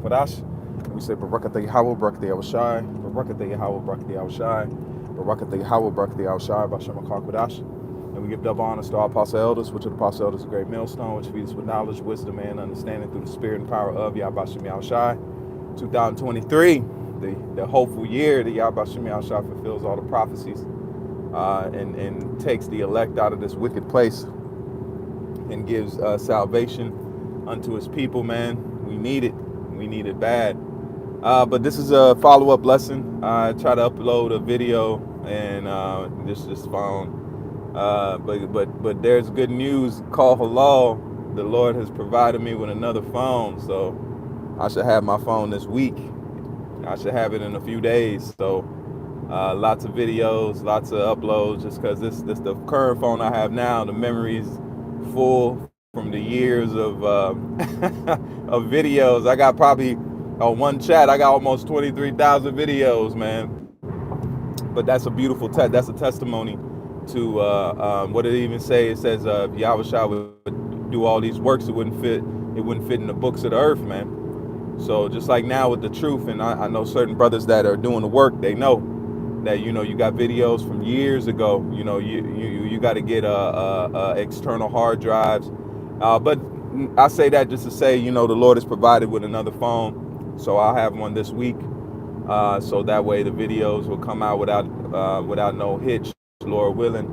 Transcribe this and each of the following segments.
Kwadash. We say Barakatah Yahweh, Barakatah Yahushai, Barakatah Yahweh, Barakatah Yahushai, Barakatah Yahweh, Barakatah Yahushai, Bashem Kwadash. And we give double honors to our apostle elders, which are the apostle elders, a great millstone, which feeds us with knowledge, wisdom, and understanding through the spirit and power of Yahweh Bashem Yahushai. 2023, the hopeful year that Yahweh Bashem Yahushai fulfills all the prophecies and takes the elect out of this wicked place and gives salvation unto his people, man. We need it. We need it bad. But this is a follow-up lesson. I try to upload a video and just found. But there's good news. Call halal. The Lord has provided me with another phone, so I should have my phone this week. I should have it in a few days. So lots of videos, lots of uploads. Just because this the current phone I have now, the memory's full from the years of of videos. I got probably on one chat, I got almost 23,000 videos, man. But that's a beautiful that's a testimony to what it even say. It says if Yahweh would do all these works, it wouldn't fit in the books of the earth, man. So just like now with the truth, and I know certain brothers that are doing the work, they know that, you know, you got videos from years ago. You know, you got to get external hard drives. But I say that just to say, you know, the Lord has provided with another phone, so I'll have one this week. So that way the videos will come out without no hitch, Lord willing.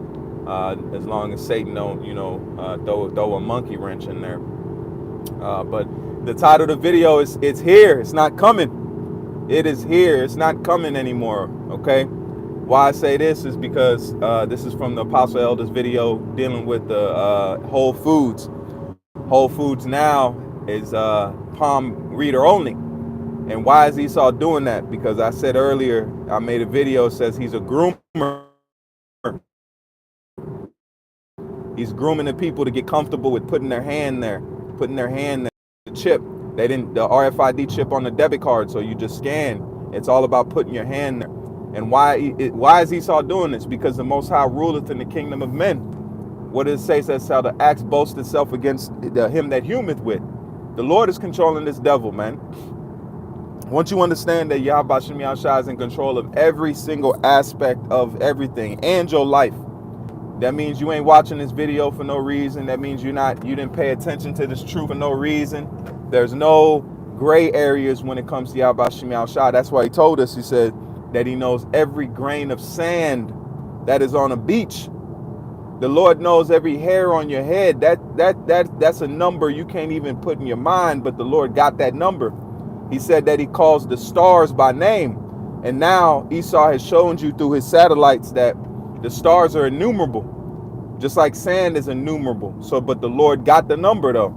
As long as Satan don't, you know, throw a monkey wrench in there. But the title of the video is "It's Here. It's Not Coming." It is here. It's not coming anymore. Okay. Why I say this is because this is from the Apostle Elders video dealing with the Whole Foods. Whole Foods now is palm reader only. And why is Esau doing that? Because I said earlier, I made a video that says he's a groomer. He's grooming the people to get comfortable with putting their hand there. The chip. The RFID chip on the debit card, so you just scan. It's all about putting your hand there. And why is Esau doing this? Because the Most High ruleth in the kingdom of men. What does it say? It says how the axe boasts itself against him that humeth with. The Lord is controlling this devil, man. Once you understand that Yahweh Bashem Yahushua is in control of every single aspect of everything and your life, that means you ain't watching this video for no reason. That means you didn't pay attention to this truth for no reason. There's no gray areas when it comes to Yahweh Bashem Yahushua. That's why he told us, he said that he knows every grain of sand that is on a beach. The Lord knows every hair on your head. That's a number you can't even put in your mind, but the Lord got that number. He said that he calls the stars by name. And now Esau has shown you through his satellites that the stars are innumerable, just like sand is innumerable. So, but the Lord got the number though.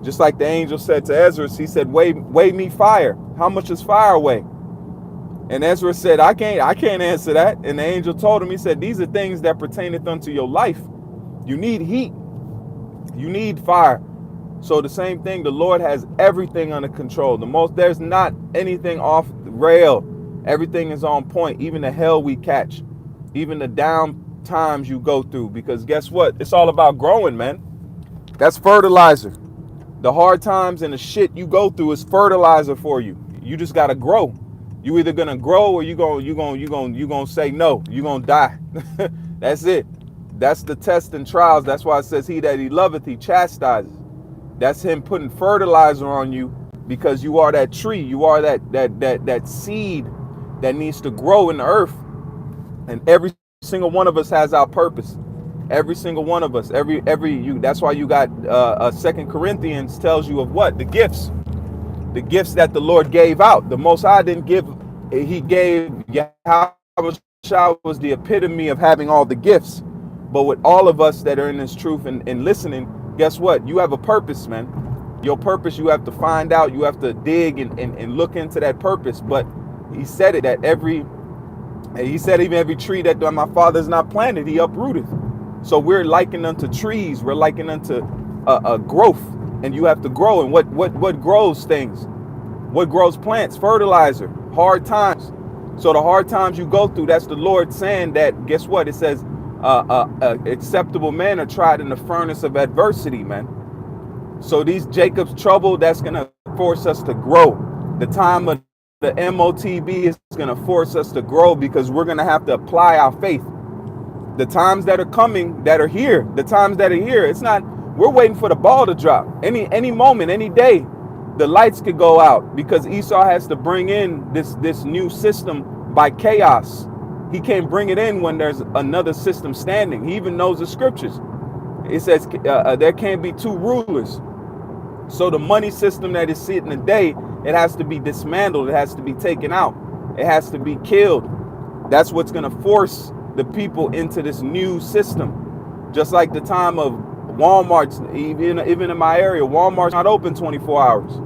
Just like the angel said to Ezra, he said, weigh me fire. How much is fire weigh? And Ezra said, I can't answer that. And the angel told him, he said, these are things that pertaineth unto your life. You need heat. You need fire. So the same thing, the Lord has everything under control. There's not anything off the rail. Everything is on point. Even the hell we catch, even the down times you go through. Because guess what? It's all about growing, man. That's fertilizer. The hard times and the shit you go through is fertilizer for you. You just gotta grow. You either gonna grow or you gonna say no. You gonna die. That's it. That's the test and trials. That's why it says he that he loveth, he chastises. That's him putting fertilizer on you because you are that tree. You are that seed that needs to grow in the earth. And every single one of us has our purpose. Every single one of us. That's why you got 2 Corinthians tells you of what? The gifts. The gifts that the Lord gave out. The Most High didn't give. He gave Yahweh was the epitome of having all the gifts. But with all of us that are in this truth and listening, guess what? You have a purpose, man. Your purpose, you have to find out. You have to dig and look into that purpose. But he said it that he said even every tree that my Father's not planted, he uprooted. So we're likened unto trees. We're likened unto a growth. And you have to grow. And what grows things? What grows plants? Fertilizer. Hard times. So the hard times you go through, that's the Lord saying that, guess what? It says, acceptable men are tried in the furnace of adversity, man. So these Jacob's trouble, that's going to force us to grow. The time of the MOTB is going to force us to grow because we're going to have to apply our faith. The times that are coming, that are here, the times that are here, it's not, we're waiting for the ball to drop. Any moment, any day, the lights could go out because Esau has to bring in this new system by chaos. He can't bring it in when there's another system standing. He even knows the scriptures. It says there can't be two rulers. So the money system that is sitting today, it has to be dismantled. It has to be taken out. It has to be killed. That's what's going to force the people into this new system. Just like the time of Walmart's, even in my area, Walmart's not open 24 hours.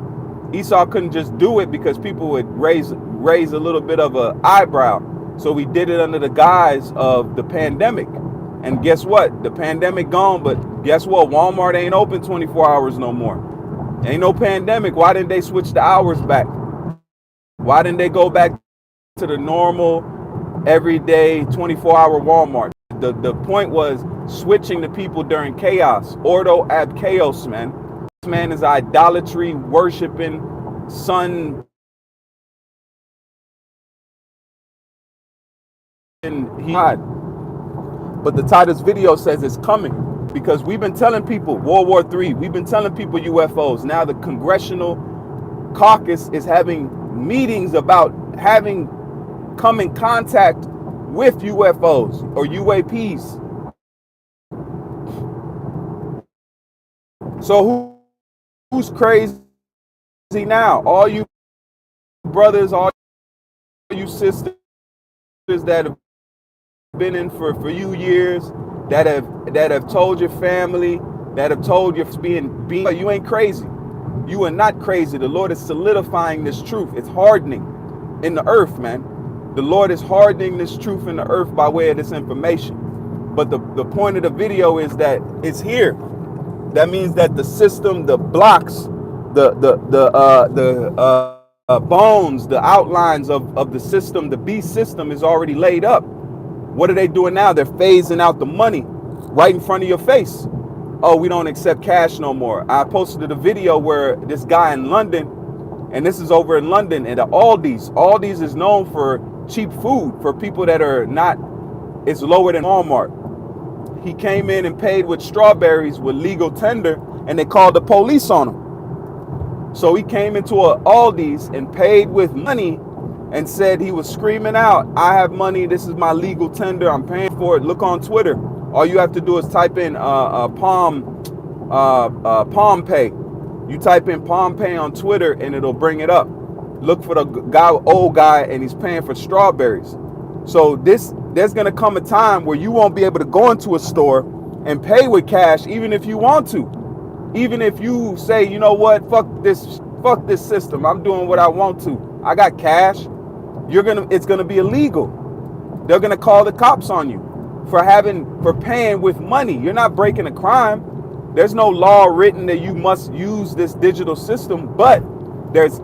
Esau couldn't just do it because people would raise a little bit of an eyebrow. So we did it under the guise of the pandemic. And guess what? The pandemic gone, but guess what? Walmart ain't open 24 hours no more. Ain't no pandemic. Why didn't they switch the hours back? Why didn't they go back to the normal, everyday, 24-hour Walmart? The point was switching the people during chaos. Ordo ab chaos, man. This man is idolatry, worshiping, sun. But the Titus video says it's coming because we've been telling people World War III. We've been telling people UFOs. Now the Congressional Caucus is having meetings about having come in contact with UFOs or UAPs. So who's crazy now? All you brothers, all you sisters that have been in for a few years, that have told your family, that have told you being you ain't crazy. You are not crazy. The Lord is solidifying this truth. It's hardening in the earth, man. The Lord is hardening this truth in the earth by way of this information. But the point of the video is that it's here. That means that the system, the blocks, the bones, the outlines of the system, the beast system is already laid up. What are they doing now? They're phasing out the money right in front of your face. Oh, we don't accept cash no more. I posted a video where this guy in London, and this is over in London, and Aldi's. Aldi's is known for cheap food for people that are not, it's lower than Walmart. He came in and paid with strawberries with legal tender, and they called the police on him. So he came into a Aldi's and paid with money and said he was screaming out, I have money, this is my legal tender, I'm paying for it. Look on Twitter. All you have to do is type in Palm Pay. You type in Palm Pay on Twitter and it'll bring it up. Look for the guy, old guy, and he's paying for strawberries. So there's gonna come a time where you won't be able to go into a store and pay with cash, even if you want to. Even if you say, you know what, fuck this system. I'm doing what I want to. I got cash. It's gonna be illegal. They're gonna call the cops on you for paying with money. You're not breaking a crime. There's no law written that you must use this digital system, but there's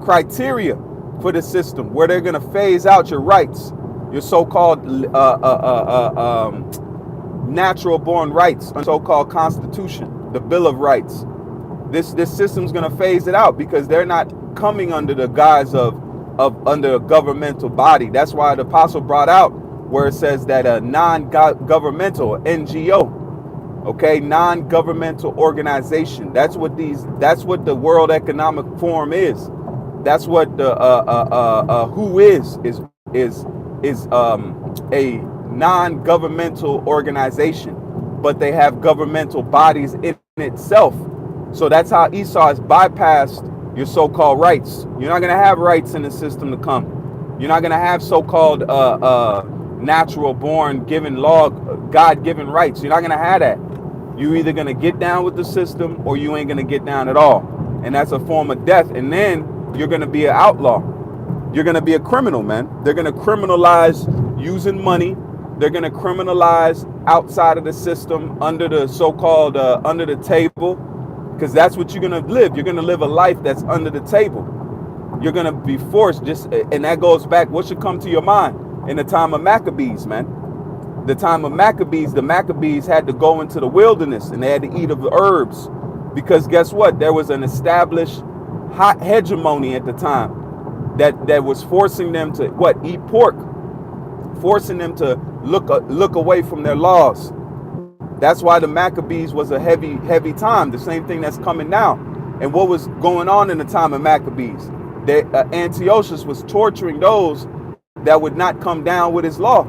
criteria for the system where they're gonna phase out your rights, your so-called natural born rights, so-called Constitution, the Bill of Rights. This system's gonna phase it out because they're not coming under the guise of under a governmental body. That's why the apostle brought out where it says that a non-governmental NGO, okay, non-governmental organization. That's what the World Economic Forum is. That's what the WHO is a non-governmental organization, but they have governmental bodies in itself. So that's how Esau has bypassed your so-called rights. You're not going to have rights in the system to come. You're not going to have so-called natural born given law, God-given rights. You're not going to have that. You're either going to get down with the system or you ain't going to get down at all. And that's a form of death. And then you're going to be an outlaw. You're going to be a criminal, man. They're going to criminalize using money. They're going to criminalize outside of the system under the so-called under the table, because that's what you're going to live. You're going to live a life that's under the table. You're going to be forced and that goes back. What should come to your mind in the time of Maccabees, man? The time of Maccabees, the Maccabees had to go into the wilderness and they had to eat of the herbs because guess what? There was an established hot hegemony at the time that was forcing them to what, eat pork, forcing them to look away from their laws. That's why the Maccabees was a heavy time. The same thing that's coming now. And what was going on in the time of Maccabees? Antiochus was torturing those that would not come down with his law.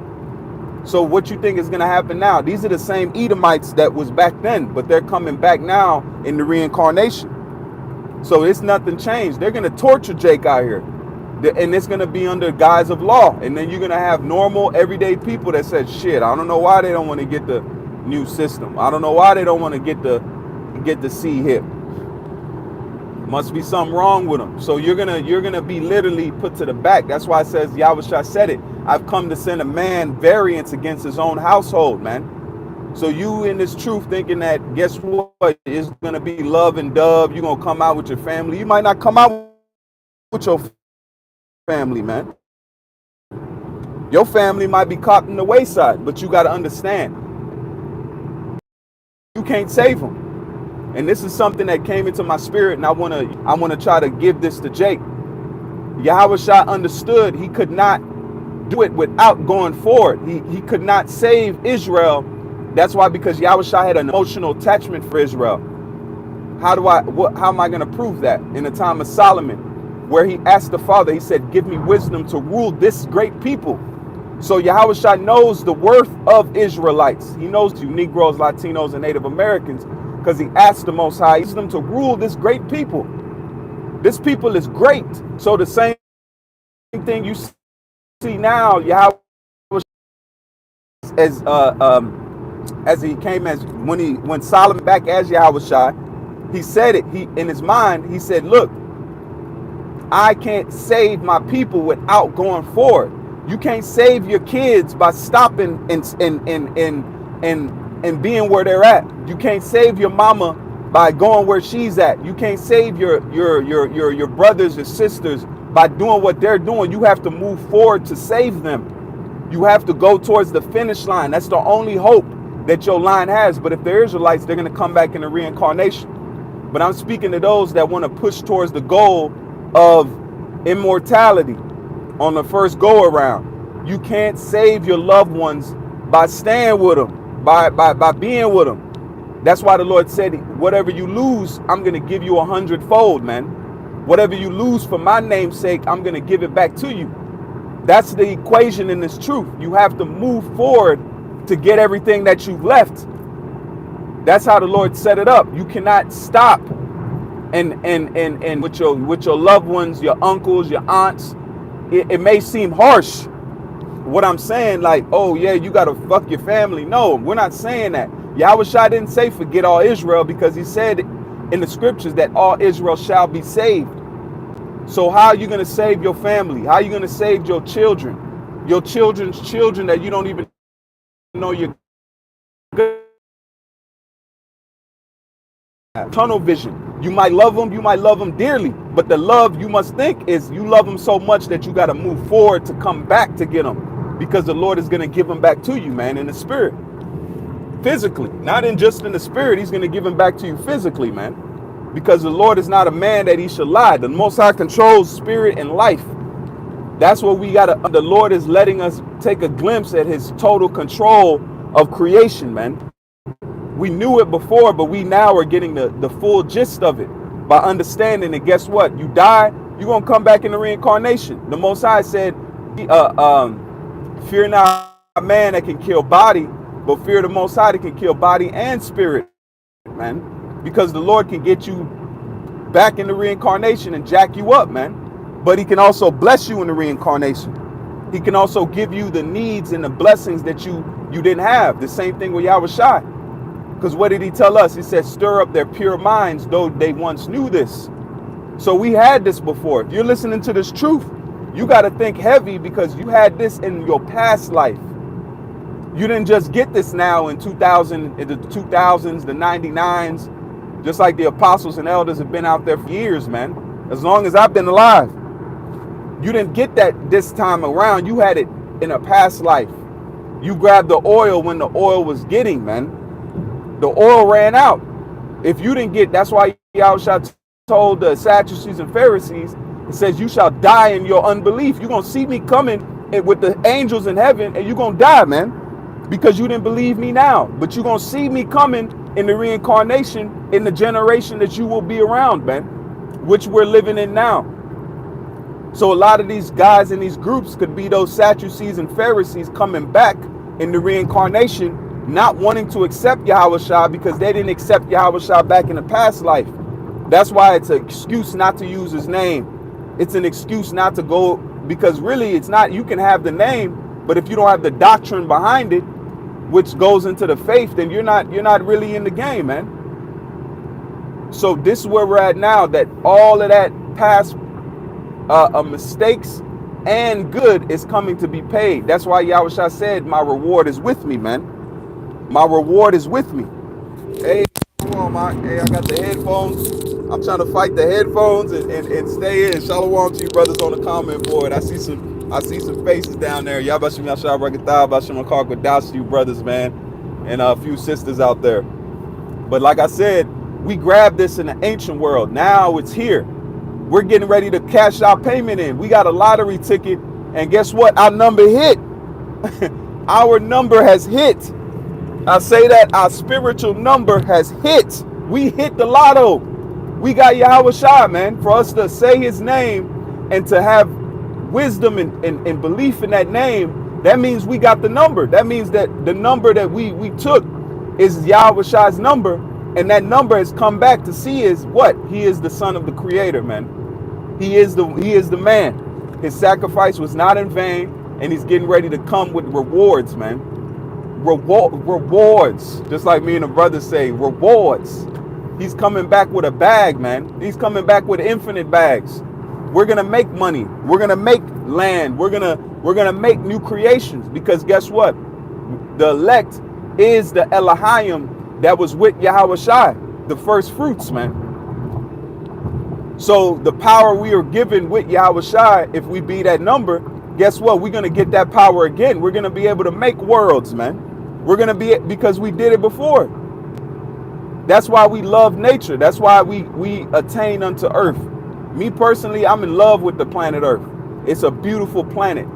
So what you think is going to happen now? These are the same Edomites that was back then, but they're coming back now in the reincarnation. So it's nothing changed. They're going to torture Jake out here. And it's going to be under guise of law. And then you're going to have normal, everyday people that said, shit, I don't know why they don't want to get the new system. I don't know why they don't want to get the C hip. Must be something wrong with them. So you're gonna be literally put to the back. That's why it says, Yahushua said it, I've come to send a man variance against his own household, man. So you in this truth thinking that, guess what, it's gonna be love and dove, you're gonna come out with your family. You might not come out with your family, man. Your family might be caught in the wayside, but you got to understand, you can't save them. And this is something that came into my spirit, and I want to try to give this to Jake. Yahushua understood he could not do it without going forward. He could not save Israel. That's why, because Yahushua had an emotional attachment for Israel. How am I going to prove that? In the time of Solomon, where he asked the Father, he said, give me wisdom to rule this great people. So Yahushua knows the worth of Israelites. He knows you Negroes, Latinos, and Native Americans, because he asked the Most High wisdom to rule this great people. This people is great. So the same thing you see now, Yahushua, as he came, as when Solomon back as Yahushua, he said it. He in his mind, he said, look, I can't save my people without going forward. You can't save your kids by stopping and being where they're at. You can't save your mama by going where she's at. You can't save your brothers and sisters by doing what they're doing. You have to move forward to save them. You have to go towards the finish line. That's the only hope that your line has. But if they're Israelites, they're going to come back in the reincarnation. But I'm speaking to those that want to push towards the goal of immortality on the first go around. You can't save your loved ones by staying with them, by being with them. That's why the Lord said, whatever you lose, I'm going to give you 100-fold, man. Whatever you lose for my name's sake, I'm going to give it back to you. That's the equation in this truth. You have to move forward to get everything that you've left. That's how the Lord set it up. You cannot stop and with your loved ones, your uncles, your aunts. It may seem harsh what I'm saying, like, oh yeah, you gotta fuck your family. No, we're not saying that. Yahushua didn't say forget all Israel, because he said in the scriptures that all Israel shall be saved. So how are you gonna save your family? How are you gonna save your children? Your children's children that you don't even know you're good. Tunnel vision. You might love them dearly, but the love, you must think, is you love them so much that you got to move forward to come back to get them, because the Lord is going to give them back to you, man, in the spirit, physically, not in just in the spirit. He's going to give them back to you physically, man, because the Lord is not a man that he should lie. The Most High controls spirit and life. That's what we got to, the Lord is letting us take a glimpse at his total control of creation, man. We knew it before, but we now are getting the full gist of it by understanding that, guess what? You die, you're going to come back in the reincarnation. The Most High said, fear not a man that can kill body, but fear the Most High that can kill body and spirit, man. Because the Lord can get you back in the reincarnation and jack you up, man. But he can also bless you in the reincarnation. He can also give you the needs and the blessings that you didn't have. The same thing with Yahushua. Because what did he tell us? He said, stir up their pure minds, though they once knew this. So we had this before. If you're listening to this truth, you got to think heavy, because you had this in your past life. You didn't just get this now in the 2000s, the 99s, just like the apostles and elders have been out there for years, man. As long as I've been alive. You didn't get that this time around. You had it in a past life. You grabbed the oil when the oil was getting, man. The oil ran out. If you didn't get, that's why Yahushua told the Sadducees and Pharisees, it says, you shall die in your unbelief. You're going to see me coming with the angels in heaven, and you're going to die, man, because you didn't believe me now. But you're going to see me coming in the reincarnation in the generation that you will be around, man, which we're living in now. So a lot of these guys in these groups could be those Sadducees and Pharisees coming back in the reincarnation, not wanting to accept Yahushua because they didn't accept Yahushua back in the past life. That's why it's an excuse not to use his name. It's an excuse not to go, because really it's not, you can have the name, but if you don't have the doctrine behind it, which goes into the faith, then you're not really in the game, man. So this is where we're at now, that all of that past mistakes and good is coming to be paid. That's why Yahushua said, my reward is with me, man. My reward is with me. Hey, come on, man. Hey, I got the headphones. I'm trying to fight the headphones and stay in. Shalom to you brothers on the comment board. I see some faces down there. Yabashim Yashab Rakatah, Bashim Akar Gadash, you brothers, man. And a few sisters out there. But like I said, we grabbed this in the ancient world. Now it's here. We're getting ready to cash our payment in. We got a lottery ticket, and guess what? Our number hit. Our number has hit. I say that our spiritual number has hit. We hit the lotto. We got Yahushua, man, for us to say his name and to have wisdom and belief in that name. That means we got the number. That means that the number that we took is Yahushua's number, and that number has come back to see is what? He is the son of the creator, man. He is the man. His sacrifice was not in vain, and he's getting ready to come with rewards, man. Rewards. Just like me and the brothers say, rewards. He's coming back with a bag, man. He's coming back with infinite bags. We're gonna make money. We're gonna make land. We're gonna make new creations, because guess what? The elect is the Elohim that was with Yahushua, the first fruits, man. So the power we are given with Yahushua, if we be that number, guess what? We're gonna get that power again. We're gonna be able to make worlds, man. We're gonna be, because we did it before. That's why we love nature. That's why we attain unto earth. Me personally, I'm in love with the planet Earth. It's a beautiful planet.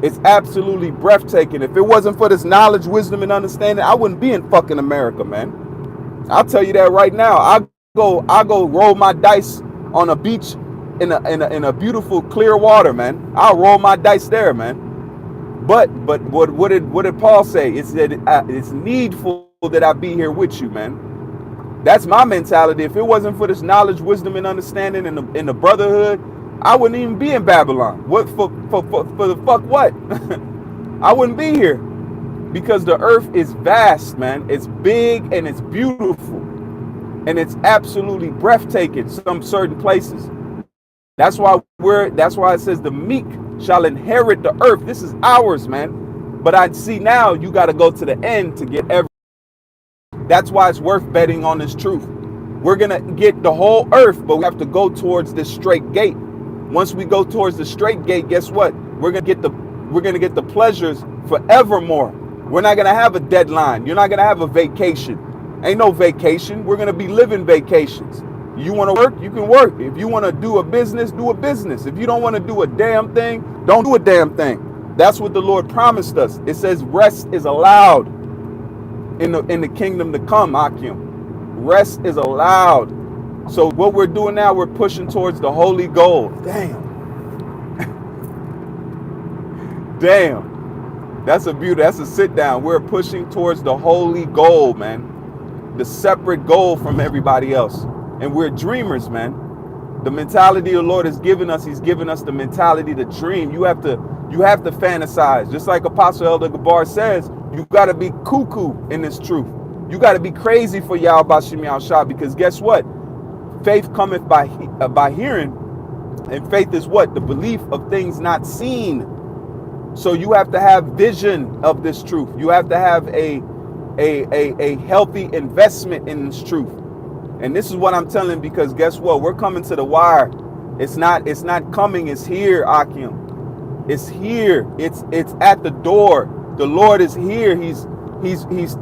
It's absolutely breathtaking. If it wasn't for this knowledge, wisdom, and understanding, I wouldn't be in fucking America, man. I'll tell you that right now. I go roll my dice on a beach in a beautiful clear water, man. I'll roll my dice there, man. But what did Paul say? It's that it's needful that I be here with you, man. That's my mentality. If it wasn't for this knowledge, wisdom, and understanding in the brotherhood, I wouldn't even be in Babylon. What for the fuck what? I wouldn't be here, because the earth is vast, man. It's big and it's beautiful, and it's absolutely breathtaking. Some certain places. That's why it says the meek shall inherit the earth. This is ours, man. But I see now you got to go to the end to get everything. That's why it's worth betting on this truth. We're going to get the whole earth, but we have to go towards this straight gate. Once we go towards the straight gate, guess what? We're going to get the pleasures forevermore. We're not going to have a deadline. You're not going to have a vacation. Ain't no vacation. We're going to be living vacations. You want to work, you can work. If you want to do a business, do a business. If you don't want to do a damn thing, don't do a damn thing. That's what the Lord promised us. It says rest is allowed. In the kingdom to come, Akim. Rest is allowed. So what we're doing now, we're pushing towards the holy goal. Damn. Damn. That's a beauty. That's a sit down. We're pushing towards the holy goal, man. The separate goal from everybody else. And we're dreamers, man. The mentality the Lord has given us, he's given us the mentality to dream. You have to fantasize. Just like Apostle Elder Gabar says, you got to be cuckoo in this truth. You got to be crazy for Yahweh Bashim Yahushua, because guess what? Faith cometh by hearing, and faith is what? The belief of things not seen. So you have to have vision of this truth. You have to have a healthy investment in this truth. And this is what I'm telling, because guess what? We're coming to the wire. It's not coming, it's here, Akim. It's here. It's at the door. The Lord is here. He's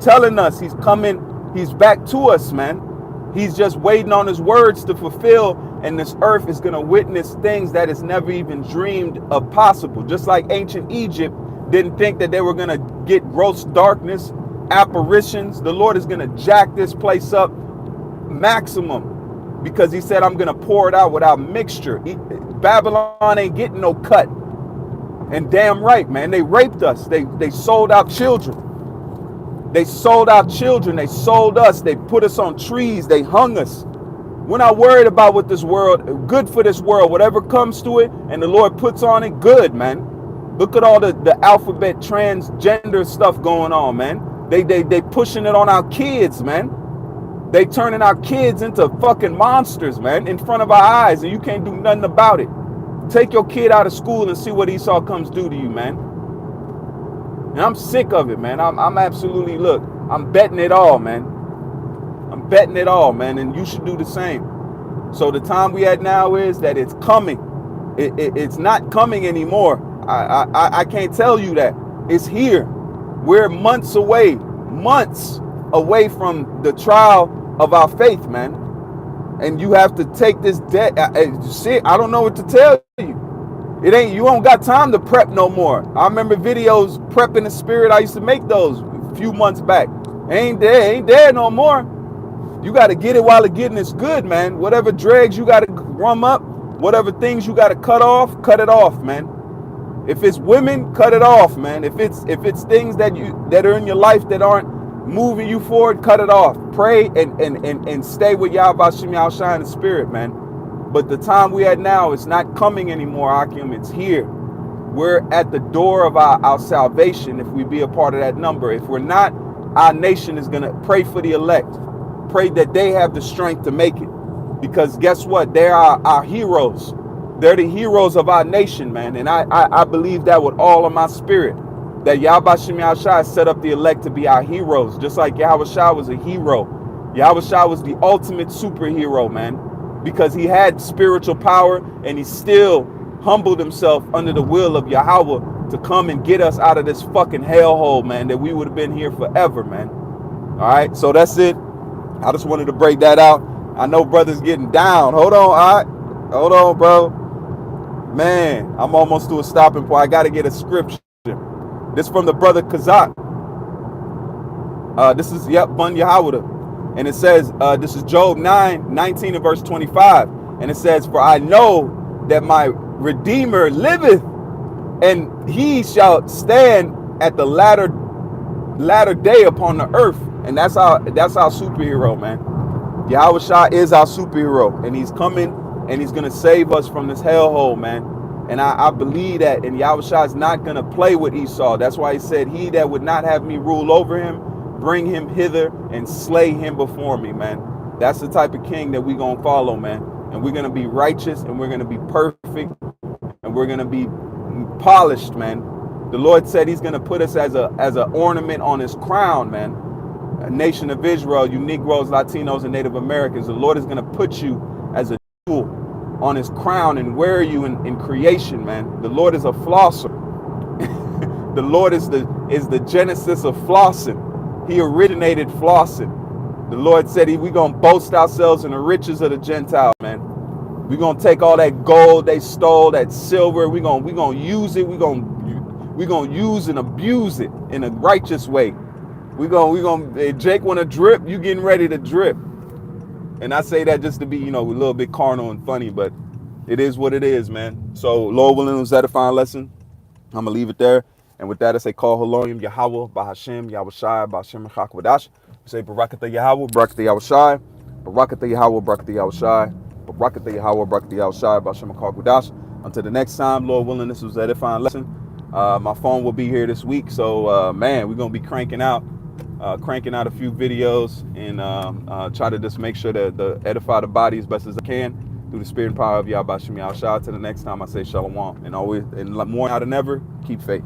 telling us he's coming. He's back to us, man. He's just waiting on his words to fulfill and this earth is going to witness things that is never even dreamed of possible. Just like ancient Egypt didn't think that they were going to get gross darkness, apparitions. The Lord is going to jack this place up maximum, because he said, I'm going to pour it out without mixture. Babylon ain't getting no cut. And damn right, man, they raped us. They sold out children. They sold out children. They sold us. They put us on trees. They hung us. We're not worried about what this world, good for this world, whatever comes to it and the Lord puts on it, good, man. Look at all the alphabet transgender stuff going on, man. They pushing it on our kids, man. They turning our kids into fucking monsters, man, in front of our eyes, and you can't do nothing about it. Take your kid out of school and see what Esau comes do to you, man. And I'm sick of it, man. I'm absolutely, look, I'm betting it all, man. I'm betting it all, man, and you should do the same. So the time we at now is that it's coming. It's not coming anymore. I can't tell you that. It's here. We're months away from the trial of our faith, man. And you have to take this debt. Shit, I don't know what to tell you. It ain't, you don't got time to prep no more. I remember videos, Prepping the Spirit. I used to make those a few months back. Ain't there no more. You got to get it while the getting is good, man. Whatever dregs you got to rum up, whatever things you got to cut it off, man. If it's women, cut it off, man. If it's things that are in your life that aren't moving you forward, cut it off. Pray and stay with Yahweh Shem Yahushua in the spirit, man. But the time we at now, it's not coming anymore, Akim. It's here. We're at the door of our salvation if we be a part of that number. If we're not, our nation is going to pray for the elect. Pray that they have the strength to make it. Because guess what? They are our heroes. They're the heroes of our nation, man. And I believe that with all of my spirit. That Yahweh Shem Yahushua set up the elect to be our heroes. Just like Yahushua was a hero. Yahushua was the ultimate superhero, man. Because he had spiritual power and he still humbled himself under the will of Yahweh to come and get us out of this fucking hellhole, man, that we would have been here forever, man. All right, so that's it. I just wanted to break that out. I know brothers getting down. Hold on, all right? Hold on, bro. Man, I'm almost to a stopping point. I got to get a scripture. This from the brother Kazak. This is, Bun Yahweh. And it says, this is Job 9:19 and verse 25. And it says, for I know that my Redeemer liveth, and he shall stand at the latter day upon the earth. And that's our superhero, man. Yahushua is our superhero, and he's coming and he's going to save us from this hellhole, man. And I believe that, and Yahushua is not going to play with Esau. That's why he said, he that would not have me rule over him, bring him hither and slay him before me, man. That's the type of king that we're going to follow, man. And we're going to be righteous, and we're going to be perfect, and we're going to be polished, man. The Lord said he's going to put us as an ornament on his crown, man. A nation of Israel, you Negroes, Latinos, and Native Americans. The Lord is going to put you as a jewel on his crown and wear you in creation, man. The Lord is a flosser. The Lord is the genesis of flossing. He originated flossing. The Lord said we're going to boast ourselves in the riches of the Gentiles, man. We're going to take all that gold they stole, that silver. We're going to use it. We're going to use and abuse it in a righteous way. Jake want to drip, you getting ready to drip. And I say that just to be, a little bit carnal and funny, but it is what it is, man. So, Lord willing, it was that a fine lesson. I'm going to leave it there. And with that, I say, call Haloyim, Yahweh, Bahashem, Yahushai, Bahashem, Chakwadash. We say, Barakatah Yahweh, Barakatah Yahushai, Barakatah Yahweh, Barakatah Yahushai, Barakatah Yahweh, Barakatah Yahushai, Bahashem, Chakwadash. Until the next time, Lord willing, this was that a fine lesson. My phone will be here this week. So, man, we're going to be cranking out a few videos and try to just make sure that edify the body as best as I can through the spirit and power of Yahweh Shem Yahushua. Till the next time, I say shalom, and always, and more now than ever, keep faith.